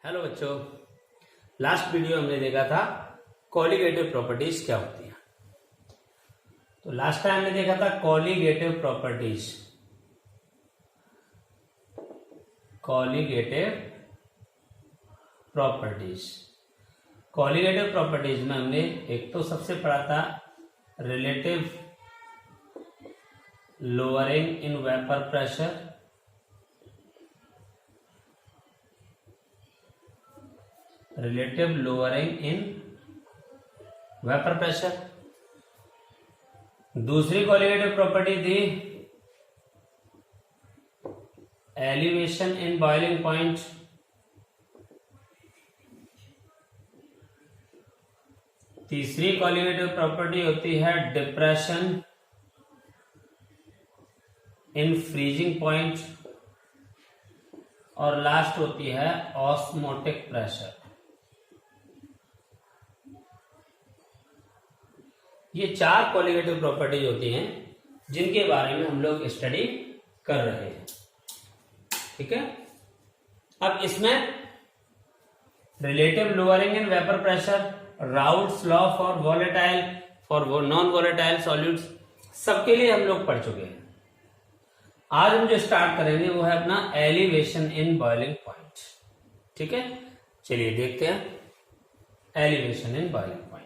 Hello बच्चों, last video हमने देखा था कॉलिगेटिव प्रॉपर्टीज क्या होती है। तो लास्ट टाइम हमने देखा था कॉलिगेटिव प्रॉपर्टीज। कॉलिगेटिव प्रॉपर्टीज में हमने एक तो सबसे पढ़ा था relative lowering in vapour pressure, relative lowering in vapour pressure. दूसरी कॉलिगेटिव प्रॉपर्टी थी एलिवेशन इन बॉइलिंग पॉइंट। तीसरी कॉलिगेटिव प्रॉपर्टी होती है डिप्रेशन इन फ्रीजिंग पॉइंट। और लास्ट होती है ऑस्मोटिक प्रेशर। ये चार कॉलिगेटिव प्रॉपर्टीज होती हैं जिनके बारे में हम लोग स्टडी कर रहे हैं। ठीक है, अब इसमें relative lowering in vapour pressure, routes law for volatile, for non volatile solutes, सबके लिए हम लोग पढ़ चुके हैं। आज हम जो स्टार्ट करेंगे वो है अपना एलिवेशन इन बॉइलिंग पॉइंट। ठीक है, चलिए देखते हैं एलिवेशन इन बॉइलिंग पॉइंट।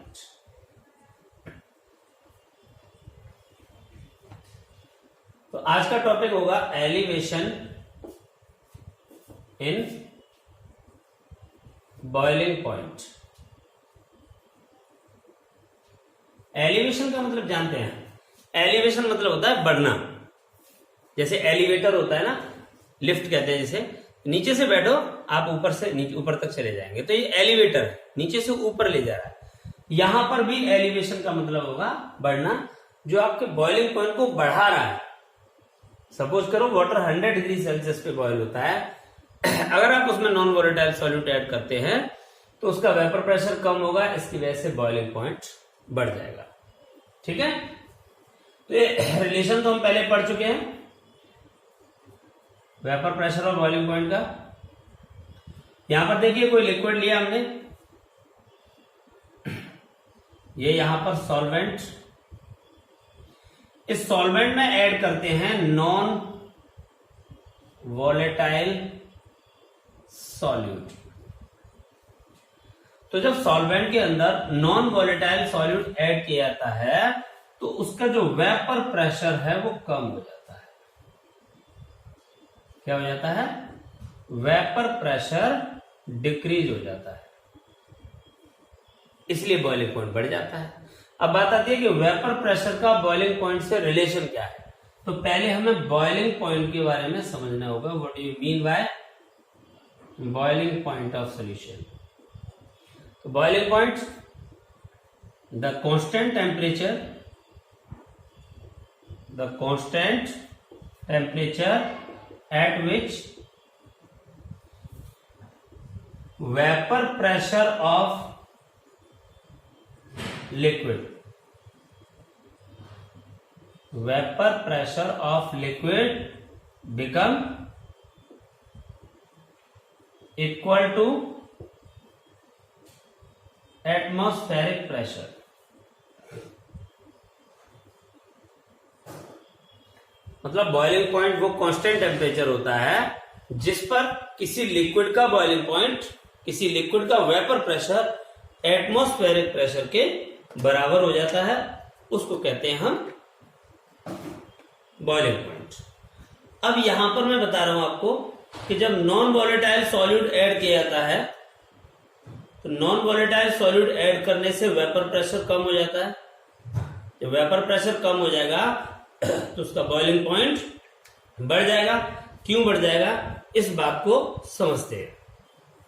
तो आज का टॉपिक होगा elevation in boiling point. Elevation का मतलब जानते हैं? एलिवेशन मतलब होता है बढ़ना। जैसे एलिवेटर होता है ना, लिफ्ट कहते हैं, जैसे नीचे से बैठो आप ऊपर से नीचे ऊपर तक चले जाएंगे, तो ये एलिवेटर है, नीचे से ऊपर ले जा रहा है। यहां पर भी एलिवेशन का मतलब होगा बढ़ना, जो आपके बॉइलिंग पॉइंट को बढ़ा रहा है। सपोज करो वाटर 100 डिग्री सेल्सियस पे बॉयल होता है, अगर आप उसमें नॉन वोलेटाइल सॉल्यूट ऐड करते हैं तो उसका वेपर प्रेशर कम होगा, इसकी वजह से बॉइलिंग पॉइंट बढ़ जाएगा। ठीक है, तो ये रिलेशन तो हम पहले पढ़ चुके हैं वेपर प्रेशर और बॉइलिंग पॉइंट का। यहां पर देखिए कोई लिक्विड लिया हमने, ये यहां पर सॉल्वेंट, इस सॉल्वेंट में ऐड करते हैं नॉन वॉलेटाइल सॉल्यूट। तो जब सॉल्वेंट के अंदर नॉन वॉलेटाइल सॉल्यूट ऐड किया जाता है तो उसका जो वेपर प्रेशर है वो कम हो जाता है। क्या हो जाता है? वेपर प्रेशर डिक्रीज हो जाता है, इसलिए बॉइलिंग पॉइंट बढ़ जाता है। अब बात आती है कि वेपर प्रेशर का बॉइलिंग पॉइंट से रिलेशन क्या है। तो पहले हमें बॉइलिंग पॉइंट के बारे में समझना होगा। What do you mean by boiling point of solution? तो boiling point, the constant temperature at which vapour pressure of liquid become equal to atmospheric pressure। मतलब बॉइलिंग पॉइंट वो कांस्टेंट टेम्परेचर होता है जिस पर किसी लिक्विड का बॉइलिंग पॉइंट, किसी लिक्विड का वेपर प्रेशर एटमॉस्फेरिक प्रेशर के बराबर हो जाता है, उसको कहते हैं हम बॉइलिंग पॉइंट। अब यहां पर मैं बता रहा हूं आपको कि जब नॉन वॉलेटाइल सॉल्यूट ऐड किया जाता है तो नॉन वॉलेटाइल सॉल्यूट ऐड करने से वेपर प्रेशर कम हो जाता है। जब वेपर प्रेशर कम हो जाएगा तो उसका बॉइलिंग पॉइंट बढ़ जाएगा। क्यों बढ़ जाएगा, इस बात को समझते हैं।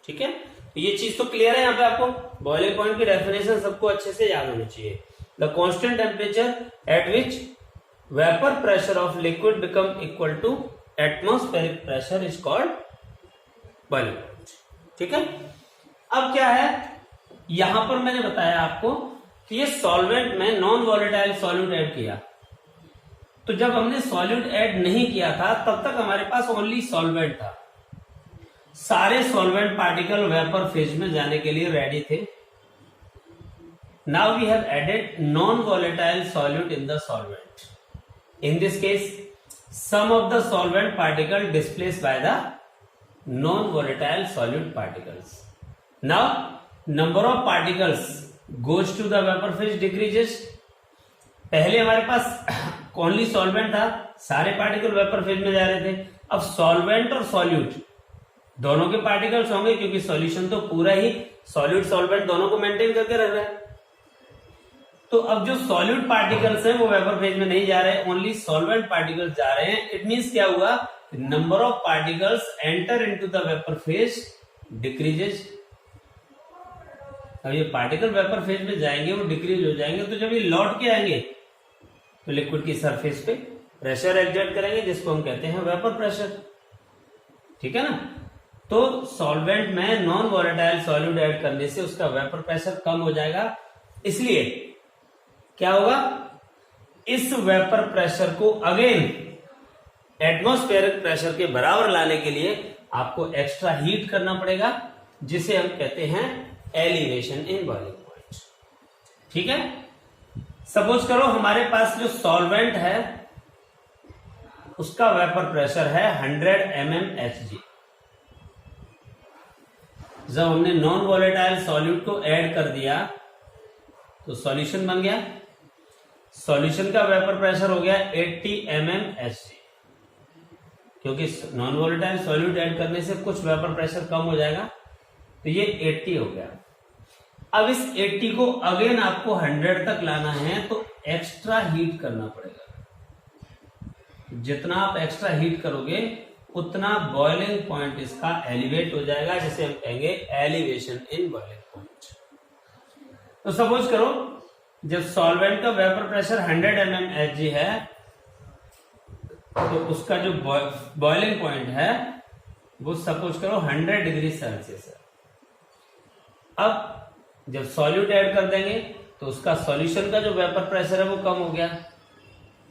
ठीक है, तो ये चीज तो क्लियर है। यहाँ पे आपको बॉइलिंग पॉइंट की डेफिनेशन सबको अच्छे से याद होनी चाहिए। The constant temperature at which vapour pressure of liquid become equal to atmospheric pressure is called boiling point. ठीक है, अब क्या है, यहां पर मैंने बताया आपको कि ये सॉल्वेंट में नॉन वॉलेटाइल सॉल्यूट ऐड किया। तो जब हमने सॉल्यूट ऐड नहीं किया था तब तक हमारे पास ओनली सॉल्वेंट था। सारे सॉल्वेंट पार्टिकल वेपर फेज में जाने के लिए रेडी थे। Now we have added non volatile solute in the solvent. In this case some of the solvent particle displaced by the non volatile solute particles. Now number of particles goes to the vapour phase decreases. पहले हमारे पास only solvent था, सारे particle vapour phase में जा रहे थे। अब solvent और सॉल्यूट दोनों के पार्टिकल्स होंगे, क्योंकि सॉल्यूशन तो पूरा ही सॉल्यूट सॉल्वेंट दोनों को मेंटेन करके रह रहा है। तो अब जो सॉल्यूट पार्टिकल्स हैं वो वेपर फेज में नहीं जा रहे, ओनली सॉल्वेंट पार्टिकल्स जा रहे हैं। इट मींस क्या हुआ, number of particles enter into the vapour phase decreases. अब ये पार्टिकल वेपर फेज में जाएंगे, वो डिक्रीज हो जाएंगे, तो जब ये लौट के आएंगे तो लिक्विड की सरफेस पे प्रेशर एक्सर्ट करेंगे, जिसको हम कहते हैं वेपर प्रेशर। ठीक है ना। तो सॉल्वेंट में नॉन वोलेटाइल सॉल्यूट ऐड करने से उसका वेपर प्रेशर कम हो जाएगा। इसलिए क्या होगा, इस वेपर प्रेशर को अगेन एटमॉस्फेरिक प्रेशर के बराबर लाने के लिए आपको एक्स्ट्रा हीट करना पड़ेगा, जिसे हम कहते हैं एलिवेशन इन बॉइलिंग पॉइंट। ठीक है। सपोज करो हमारे पास जो सॉल्वेंट है उसका वेपर प्रेशर है 100 mmHg। जब हमने नॉन वोलेटाइल सॉल्यूट को ऐड कर दिया तो सॉल्यूशन बन गया। सॉल्यूशन का वेपर प्रेशर हो गया 80 mmHg, क्योंकि नॉन वोलेटाइल सॉल्यूट ऐड करने से कुछ वेपर प्रेशर कम हो जाएगा, तो ये 80 हो गया। अब इस 80 को अगेन आपको 100 तक लाना है, तो एक्स्ट्रा हीट करना पड़ेगा। जितना आप एक्स्ट्रा हीट करोगे उतना बॉइलिंग पॉइंट इसका एलिवेट हो जाएगा, जिसे हम कहेंगे एलिवेशन इन बॉइलिंग पॉइंट। तो सपोज करो जब सॉल्वेंट का वेपर प्रेशर 100 mmHg है, तो उसका जो बॉइलिंग पॉइंट है वो सपोज करो 100 डिग्री सेल्सियस है। अब जब सॉल्यूट ऐड कर देंगे तो उसका सॉल्यूशन का जो वेपर प्रेशर है वो कम हो गया।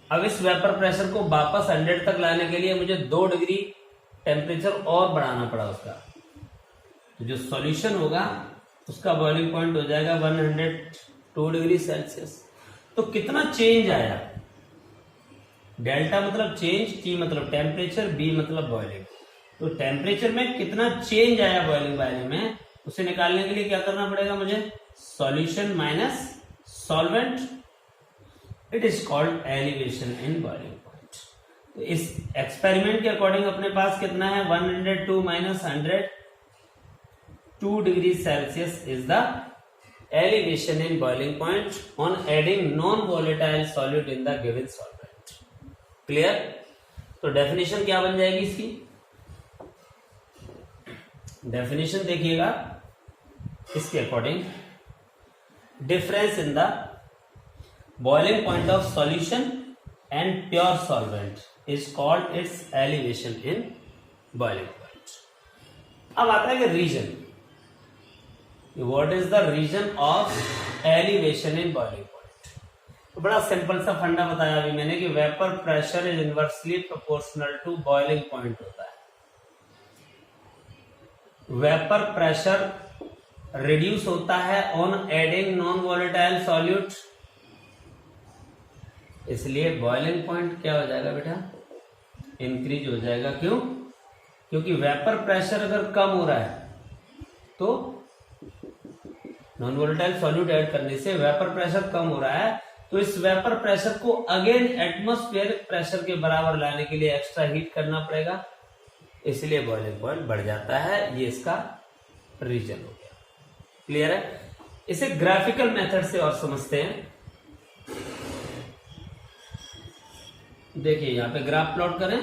अब इस वेपर प्रेशर को वापस 100 तक लाने के लिए मुझे 2 डिग्री टेम्परेचर और बढ़ाना पड़ा उसका। तो जो सॉल्यूशन होगा उसका बॉइलिंग पॉइंट हो जाएगा 102 डिग्री सेल्सियस। तो कितना चेंज आया, डेल्टा मतलब चेंज, टी मतलब टेम्परेचर, बी मतलब बॉइलिंग। तो टेम्परेचर में कितना चेंज आया बॉइलिंग वाले में, उसे निकालने के लिए क्या करना पड़ेगा मुझे, solution minus solvent. It is called elevation in boiling point. तो इस एक्सपेरिमेंट के अकॉर्डिंग अपने पास कितना है, 102 minus 102 degree Celsius is the elevation in boiling point on adding non volatile solute in the given solvent. Clear. तो definition क्या बन जाएगी इसकी, डेफिनेशन देखिएगा इसके according, difference in the boiling point of solution and pure solvent is called its elevation in boiling point. अब आता है कि reason, what is the reason of elevation in boiling point. तो बड़ा सिंपल सा फंडा बताया अभी मैंने कि vapour pressure is inversely proportional to boiling point होता है। वेपर प्रेशर रिड्यूस होता है on adding non volatile solute, इसलिए बॉइलिंग पॉइंट क्या हो जाएगा बेटा, इंक्रीज हो जाएगा। क्यों, क्योंकि वेपर प्रेशर अगर कम हो रहा है तो नॉन वोलेटाइल सॉल्यूट ऐड करने से वेपर प्रेशर कम हो रहा है, तो इस वेपर प्रेशर को अगेन एटमॉस्फेरिक प्रेशर के बराबर लाने के लिए एक्स्ट्रा हीट करना पड़ेगा, इसलिए बॉइलिंग पॉइंट बढ़ जाता है। ये इसका रीजन हो गया। क्लियर है। इसे ग्राफिकल मेथड से और समझते हैं। देखिए यहां पे ग्राफ प्लॉट करें,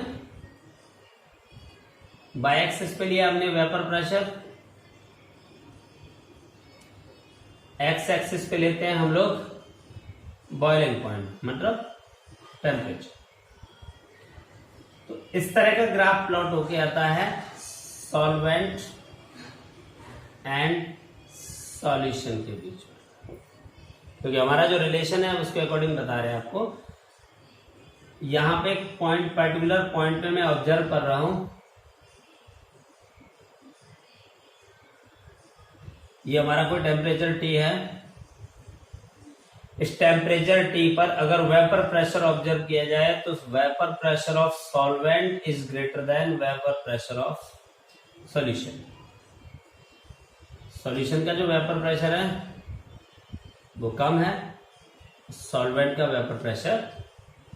बाय एक्सिस पे लिया हमने वेपर प्रेशर, एक्स एक्सिस पे लेते हैं हम लोग बॉइलिंग पॉइंट मतलब टेम्परेचर। तो इस तरह का ग्राफ प्लॉट होके आता है सॉल्वेंट एंड सॉल्यूशन के बीच में, क्योंकि हमारा जो रिलेशन है उसके अकॉर्डिंग बता रहे हैं आपको। यहां पे एक पॉइंट, पर्टिकुलर पॉइंट पे मैं ऑब्जर्व कर रहा हूं ये हमारा कोई टेम्परेचर T है। इस टेम्परेचर T पर अगर वेपर प्रेशर ऑब्जर्व किया जाए तो vapour pressure of solvent is greater than vapour pressure of solution. Solution का जो वेपर प्रेशर है वो कम है, सॉल्वेंट का वेपर प्रेशर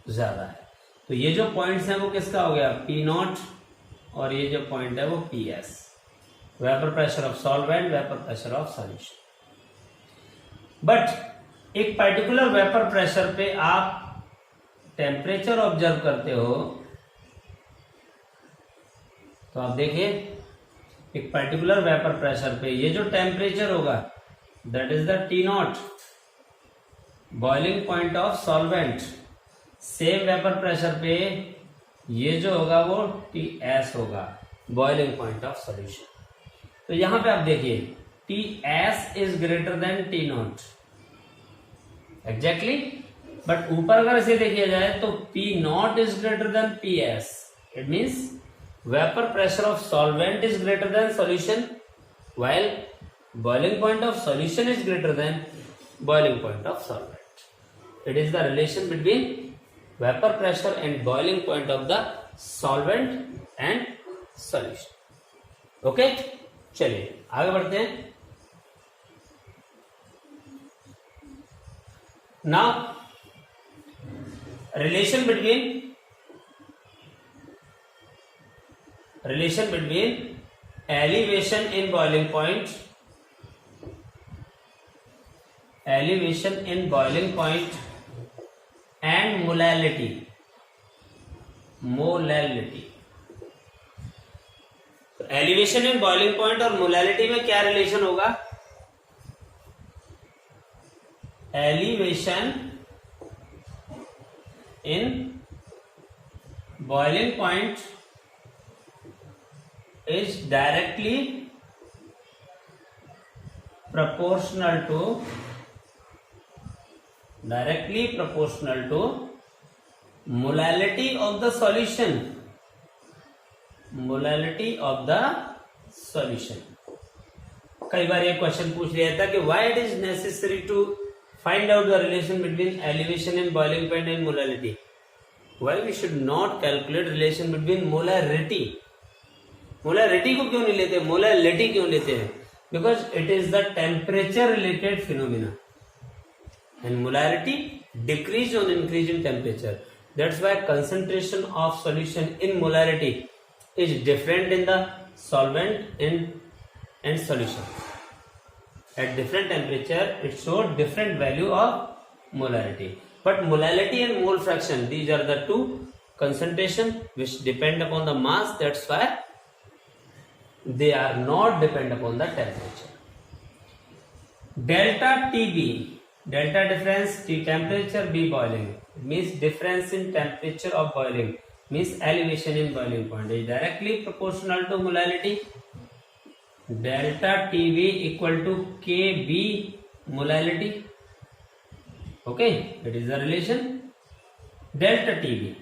ज्यादा है। तो ये जो पॉइंट्स हैं वो किसका हो गया, P0, और ये जो पॉइंट है वो PS, vapour pressure of solvent, vapour pressure of solution. But एक पर्टिकुलर वेपर प्रेशर पे आप टेम्परेचर ऑब्जर्व करते हो, तो आप देखिए एक पर्टिकुलर वेपर प्रेशर पे ये जो टेम्परेचर होगा that is the T0, boiling point of solvent. Same vapour pressure पे ये जो होगा वो TS होगा, बॉइलिंग पॉइंट ऑफ सॉल्यूशन। तो यहां पे आप देखिए TS is greater than T0 exactly, but ऊपर अगर इसे देखिया जाए तो P0 is greater than PS। It means vapour pressure of solvent is greater than solution while boiling point of solution is greater than boiling point of solvent. It is the relation between vapor pressure and boiling point of the solvent and solution. Okay? चलिए आगे बढ़ते हैं। Now relation between elevation in boiling point, elevation in boiling point and molality, molality। तो elevation in boiling point और molality में क्या relation होगा, elevation in boiling point is directly proportional to molality of the solution, molality of the solution। कई बार ये question पूछ लिया था कि why it is necessary to find out the relation between elevation in boiling point and molality, why we should not calculate relation between molarity। Molarity को क्यों नहीं लेते, मोलैलिटी क्यों लेते हैं, because it is the temperature related phenomena and molarity decrease on increase in temperature. That's why concentration of solution in molarity is different in the solvent and solution. At different temperature it show different value of molarity, but molality and mole fraction these are the two concentration which depend upon the mass, that's why they are not depend upon the temperature. Delta TB, delta difference T temperature, B boiling, it means difference in temperature of boiling, means elevation in boiling point is directly proportional to molality. Delta TB equal to KB molality, okay, it is the relation। delta TB,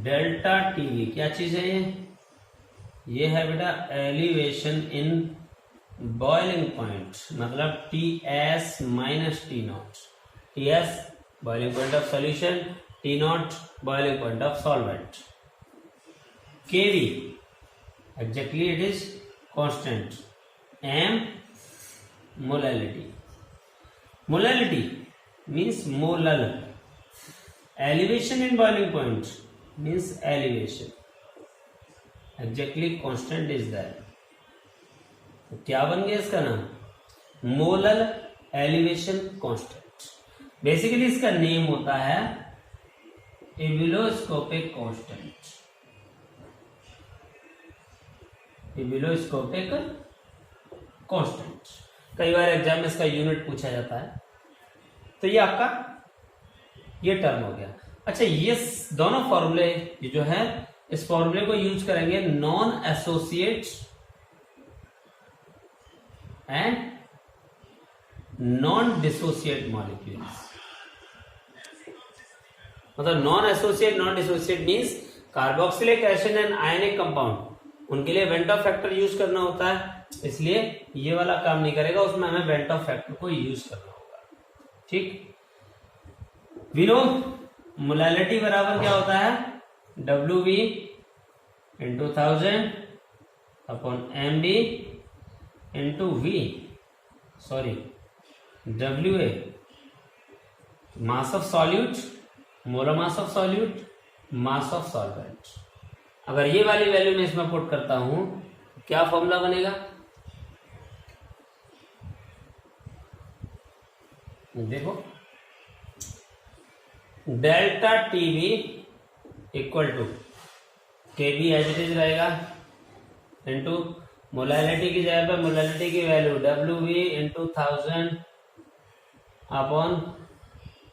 delta TV क्या चीज है ये है बेटा elevation in boiling point, मतलब TS minus T0। TS boiling point of solution, T0 boiling point of solvent. KV exactly it is constant. M molality, molality means molal, elevation in boiling point means elevation, exactly constant is that। तो क्या बन गया इसका नाम, molal elevation constant. Basically इसका name होता है एबिलोस्कोपिक constant, एबिलोस्कोपिक constant. कई बार एग्जाम में इसका यूनिट पूछा जाता है। तो ये आपका ये टर्म हो गया। अच्छा, ये दोनों फॉर्मूले ये जो है इस फॉर्मूले को यूज करेंगे non associate and non dissociate molecules. मतलब non associate non dissociate means carboxylic acid and ionic compound उनके लिए वेंट ऑफ फैक्टर यूज करना होता है, इसलिए ये वाला काम नहीं करेगा, उसमें हमें वेंट ऑफ फैक्टर को यूज करना होगा। ठीक, वी नो मोलैलिटी बराबर क्या होता है, WV into 1000 upon MB into WA mass of solute, molar mass of solute, mass of solvent. अगर ये वाली वैल्यू मैं इसमें पुट करता हूं तो क्या फॉर्मूला बनेगा, देखो delta TV equal to KB as it is रहेगा इंटू मोलैलिटी की जगह पर मोलैलिटी की value WV into 1000 upon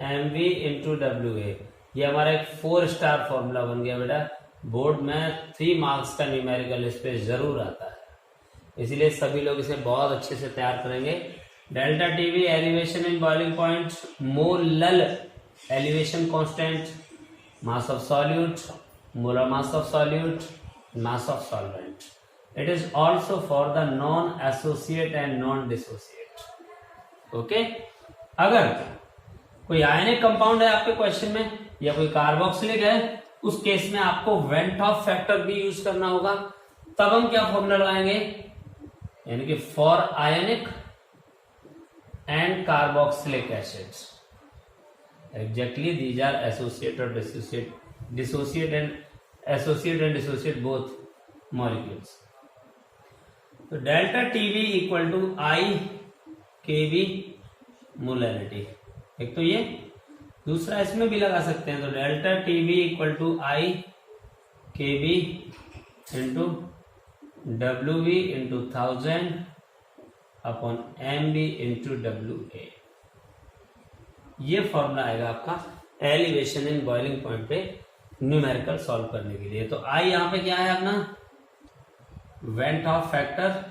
MV into WA। ये हमारा एक 4 स्टार फॉर्मूला बन गया बेटा। बोर्ड में 3 मार्क्स का न्यूमेरिकल स्पेस जरूर आता है, इसीलिए सभी लोग इसे बहुत अच्छे से तैयार करेंगे। Delta TV elevation in boiling point, molal elevation constant, mass of solute, molar mass of solute, mass of solvent. It is also for the non associate and non dissociate. Okay, अगर कोई आयनिक कंपाउंड है आपके question में या कोई carboxylic है, उस case में आपको वेंट ऑफ फैक्टर भी यूज करना होगा। तब हम क्या फॉर्मूला लगाएंगे, यानी कि for ionic and carboxylic acids exactly these are associate और dissociate and dissociate both molecules. तो delta TV equal to I KB molality, एक तो ये, दूसरा इसमें भी लगा सकते हैं। तो delta TV equal to I KB into WV into 1000 upon MB into WA। ये फॉर्मूला आएगा आपका एलिवेशन इन बॉइलिंग पॉइंट पे न्यूमेरिकल सॉल्व करने के लिए। तो आई यहां पे क्या है अपना went Hoff factor.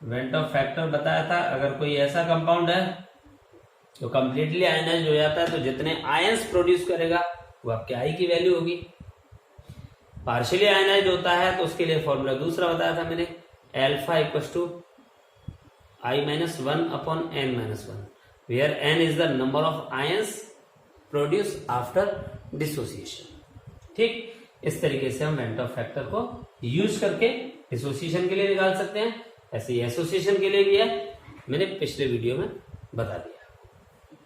Went Hoff factor बताया था, अगर कोई ऐसा कंपाउंड है तो कंप्लीटली आयनाइज हो जाता है, तो जितने आयंस प्रोड्यूस करेगा वो आपके आई की वैल्यू होगी। पार्शियली आयनाइज होता है तो उसके लिए फॉर्मूला दूसरा बताया था मैंने, alpha equals to I-1 upon N-1, where N is the number of ions produce after dissociation. ठीक, इस तरीके से हम वेंट ऑफ फैक्टर को यूज करके डिसोसिएशन के लिए निकाल सकते हैं, ऐसे ही एसोसिएशन के लिए भी है, मैंने पिछले वीडियो में बता दिया।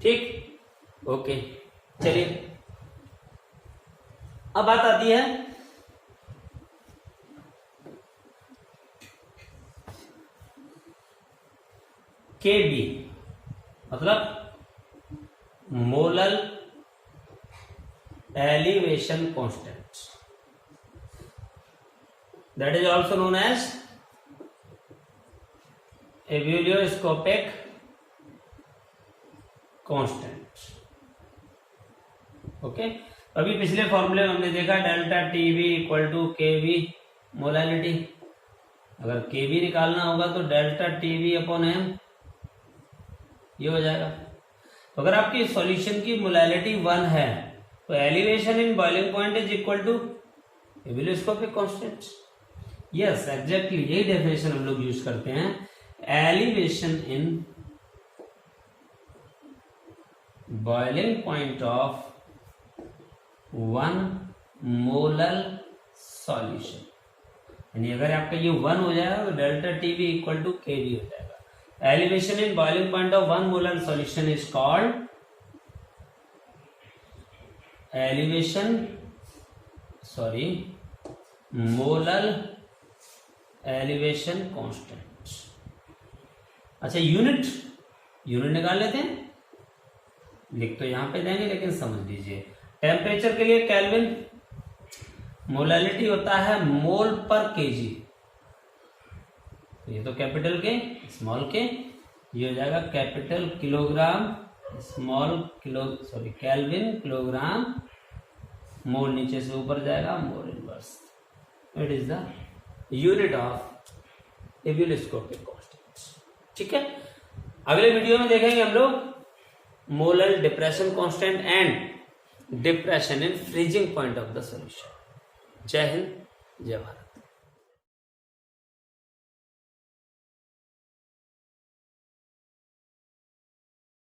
ठीक, ओके, चलिए अब बात आती है KB, मतलब molal elevation constant, that is also known as ebullioscopic constant. Okay, अभी पिछले फॉर्मूले में हमने देखा delta TV equal to KB molality. अगर केवी निकालना होगा तो डेल्टा टीवी अपॉन एम ये हो जाएगा। तो अगर आपकी सॉल्यूशन की मोलैलिटी 1 है तो elevation in boiling point is equal to ebullioscopic constant. Yes, exactly यही डेफिनेशन हम लोग यूज करते हैं, elevation in boiling point of 1 molar solution, यानी अगर आपका ये 1 हो जाएगा तो delta TV equal to KB हो जाएगा। Elevation in boiling point of 1 molar solution is called molar elevation constant. अच्छा, यूनिट निकाल लेते हैं, लिख तो यहां पे देंगे लेकिन समझ लीजिए। टेम्परेचर के लिए केल्विन, मोलैलिटी होता है मोल पर केजी, ये तो कैपिटल के स्मॉल के, ये हो जाएगा capital kilogram, small kelvin kilogram, mole नीचे से ऊपर जाएगा, mole inverse. It is the unit of ebullioscopic constant. ठीक है, अगले वीडियो में देखेंगे हम लोग molar depression constant and depression in freezing point of the solution. जय हिंद, जय भारत।